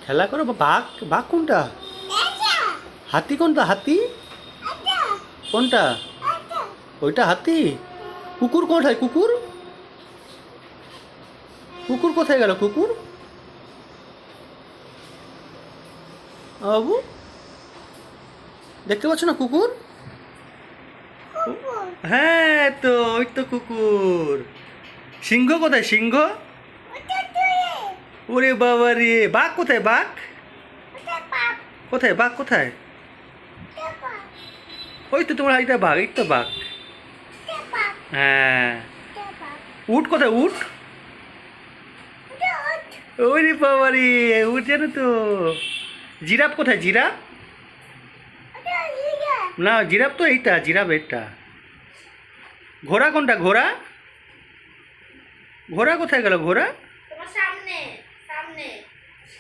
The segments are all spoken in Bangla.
খেলা করো বাঘ বাঘ কোনটা? হাতি কোনটা? হাতি কোনটা? ওইটা হাতি। কুকুর কোথায়? কুকুর কুকুর কোথায় গেল? কুকুর বাবু দেখতে পাচ্ছ না কুকুর? হ্যাঁ তো ওই তো কুকুর। সিংহ কোথায়? সিংহ ওরে বাবা রে। বাঘ কোথায়? বাঘ কোথায়? বাঘ কোথায়? ওই তো তোমার হাইটা বাঘ। এই তো বাঘ। হ্যাঁ। উট কোথায়? উট ওরে বাবা রে। উট জানো তো। জিরাফ কোথায়? জিরাফ না, জিরাফ তো এইটা। জিরাফ এটা। ঘোড়া কোনটা? ঘোড়া ঘোড়া কোথায় গেল? ঘোড়া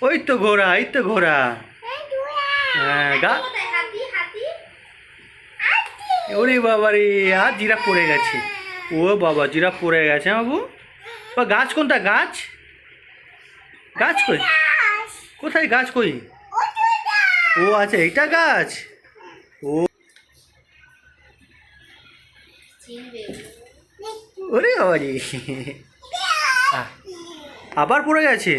ওই তো ঘোড়া। এই তো ঘোড়া। হ্যাঁ ওরে বাবা রে। আর জিরাফ পড়ে গেছে। ও বাবা জিরাফ পড়ে গেছে বাবু। বা গাছ কোনটা? গাছ গাছ কই? কোথায় গাছ কই? ও আচ্ছা এইটা গাছ। ও ওরে বাবা রে। আবার পড়ে গেছে।